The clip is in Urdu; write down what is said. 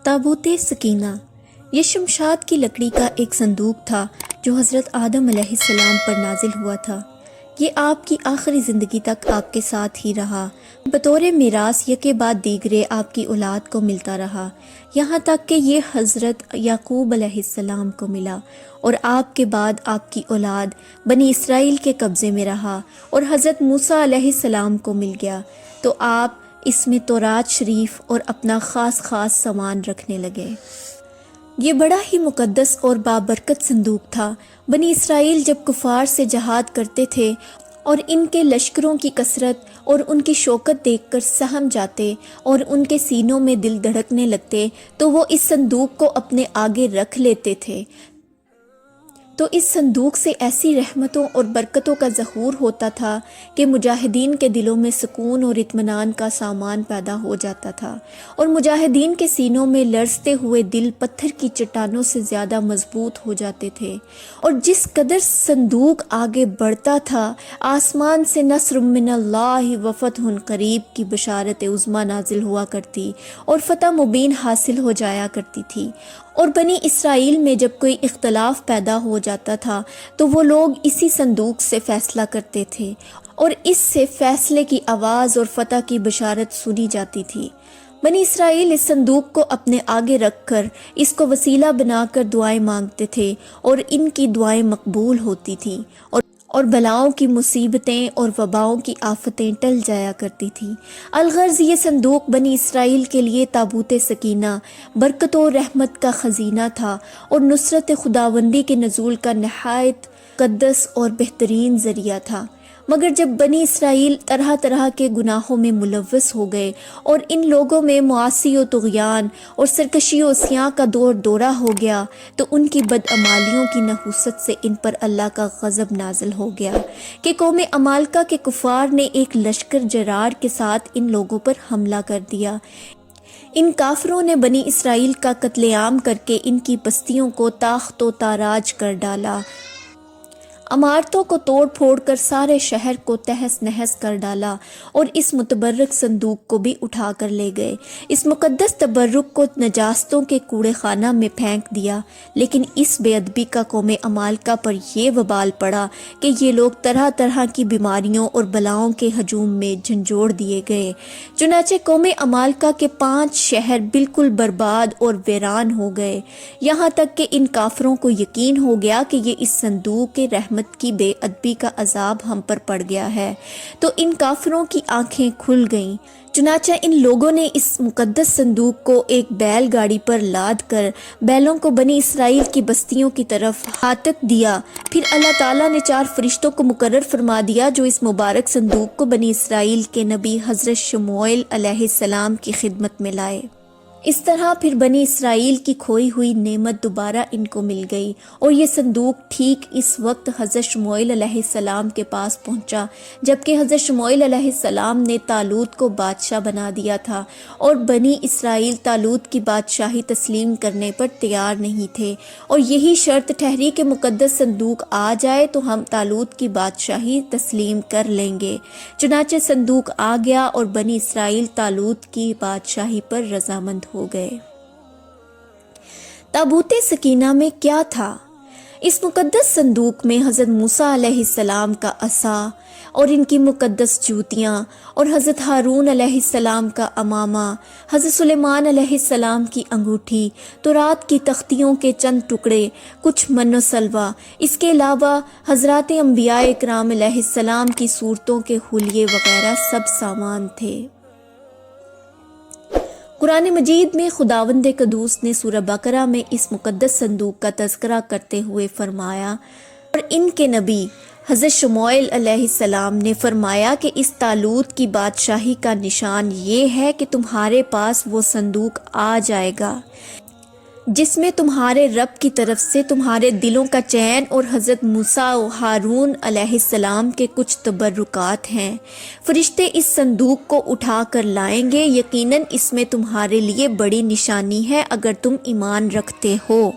تابوت سکینہ یہ شمشاد کی لکڑی کا ایک صندوق تھا جو حضرت آدم علیہ السلام پر نازل ہوا تھا۔ یہ آپ کی آخری زندگی تک آپ کے ساتھ ہی رہا، بطور میراث یکے بعد دیگرے آپ کی اولاد کو ملتا رہا، یہاں تک کہ یہ حضرت یعقوب علیہ السلام کو ملا اور آپ کے بعد آپ کی اولاد بنی اسرائیل کے قبضے میں رہا اور حضرت موسیٰ علیہ السلام کو مل گیا، تو آپ اس میں تورات شریف اور اپنا خاص سامان رکھنے لگے۔ یہ بڑا ہی مقدس اور بابرکت صندوق تھا۔ بنی اسرائیل جب کفار سے جہاد کرتے تھے اور ان کے لشکروں کی کثرت اور ان کی شوکت دیکھ کر سہم جاتے اور ان کے سینوں میں دل دھڑکنے لگتے تو وہ اس صندوق کو اپنے آگے رکھ لیتے تھے، تو اس صندوق سے ایسی رحمتوں اور برکتوں کا ظہور ہوتا تھا کہ مجاہدین کے دلوں میں سکون اور اطمینان کا سامان پیدا ہو جاتا تھا، اور مجاہدین کے سینوں میں لرزتے ہوئے دل پتھر کی چٹانوں سے زیادہ مضبوط ہو جاتے تھے۔ اور جس قدر صندوق آگے بڑھتا تھا، آسمان سے نصر من اللہ و فتح قریب کی بشارت عظمیٰ نازل ہوا کرتی اور فتح مبین حاصل ہو جایا کرتی تھی۔ اور بنی اسرائیل میں جب کوئی اختلاف پیدا ہو جاتا تھا تو وہ لوگ اسی صندوق سے فیصلہ کرتے تھے، اور اس سے فیصلے کی آواز اور فتح کی بشارت سنی جاتی تھی۔ بنی اسرائیل اس صندوق کو اپنے آگے رکھ کر اس کو وسیلہ بنا کر دعائیں مانگتے تھے، اور ان کی دعائیں مقبول ہوتی تھیں، اور بلاؤں کی مصیبتیں اور وباؤں کی آفتیں ٹل جایا کرتی تھیں۔ الغرض یہ صندوق بنی اسرائیل کے لیے تابوت سکینہ، برکت و رحمت کا خزینہ تھا، اور نصرت خداوندی کے نزول کا نہایت مقدس اور بہترین ذریعہ تھا۔ مگر جب بنی اسرائیل طرح طرح کے گناہوں میں ملوث ہو گئے اور ان لوگوں میں معاصی و طغیان اور سرکشی و عصیاں کا دورہ ہو گیا، تو ان کی بدعمالیوں کی نحوست سے ان پر اللہ کا غضب نازل ہو گیا کہ قوم عمالقہ کے کفار نے ایک لشکر جرار کے ساتھ ان لوگوں پر حملہ کر دیا۔ ان کافروں نے بنی اسرائیل کا قتل عام کر کے ان کی بستیوں کو تاخت و تاراج کر ڈالا، عمارتوں کو توڑ پھوڑ کر سارے شہر کو تہس نہس کر ڈالا، اور اس متبرک صندوق کو بھی اٹھا کر لے گئے۔ اس مقدس تبرک کو نجاستوں کے کوڑے خانہ میں پھینک دیا۔ لیکن اس بے ادبی کا قوم عمالقہ پر یہ وبال پڑا کہ یہ لوگ طرح طرح کی بیماریوں اور بلاؤں کے ہجوم میں جھنجھوڑ دیے گئے۔ چنانچہ قوم عمالقہ کے 5 شہر بالکل برباد اور ویران ہو گئے، یہاں تک کہ ان کافروں کو یقین ہو گیا کہ یہ اس صندوق کے رحمت کی بے ادبی کا عذاب ہم پر پڑ گیا ہے، تو ان کافروں کی آنکھیں کھل گئیں۔ چنانچہ ان لوگوں نے اس مقدس صندوق کو ایک بیل گاڑی پر لاد کر بیلوں کو بنی اسرائیل کی بستیوں کی طرف ہاتک دیا۔ پھر اللہ تعالیٰ نے 4 فرشتوں کو مقرر فرما دیا جو اس مبارک صندوق کو بنی اسرائیل کے نبی حضرت شموئیل علیہ السلام کی خدمت میں لائے۔ اس طرح پھر بنی اسرائیل کی کھوئی ہوئی نعمت دوبارہ ان کو مل گئی، اور یہ صندوق ٹھیک اس وقت حضرت شموئیل علیہ السلام کے پاس پہنچا جبکہ حضرت شموئیل علیہ السلام نے طالوت کو بادشاہ بنا دیا تھا، اور بنی اسرائیل طالوت کی بادشاہی تسلیم کرنے پر تیار نہیں تھے، اور یہی شرط ٹھہری کہ مقدس صندوق آ جائے تو ہم طالوت کی بادشاہی تسلیم کر لیں گے۔ چنانچہ صندوق آ گیا اور بنی اسرائیل طالوت کی بادشاہی پر رضامند ہو گئے۔ تابوت سکینہ میں کیا تھا؟ اس مقدس صندوق میں حضرت موسیٰ علیہ السلام کا عصا اور ان کی مقدس جوتیاں، اور حضرت ہارون علیہ السلام کا عمامہ، حضرت سلیمان علیہ السلام کی انگوٹھی، تورات کی تختیوں کے چند ٹکڑے، کچھ من و سلوہ، اس کے علاوہ حضرات انبیاء اکرام علیہ السلام کی صورتوں کے حلیے وغیرہ سب سامان تھے۔ قرآن مجید میں خداوند قدوس نے سورہ بقرہ میں اس مقدس صندوق کا تذکرہ کرتے ہوئے فرمایا، اور ان کے نبی حضرت شموئیل علیہ السلام نے فرمایا کہ اس طالوت کی بادشاہی کا نشان یہ ہے کہ تمہارے پاس وہ صندوق آ جائے گا جس میں تمہارے رب کی طرف سے تمہارے دلوں کا چین اور حضرت موسیٰ و ہارون علیہ السلام کے کچھ تبرکات ہیں۔ فرشتے اس صندوق کو اٹھا کر لائیں گے، یقیناً اس میں تمہارے لیے بڑی نشانی ہے اگر تم ایمان رکھتے ہو۔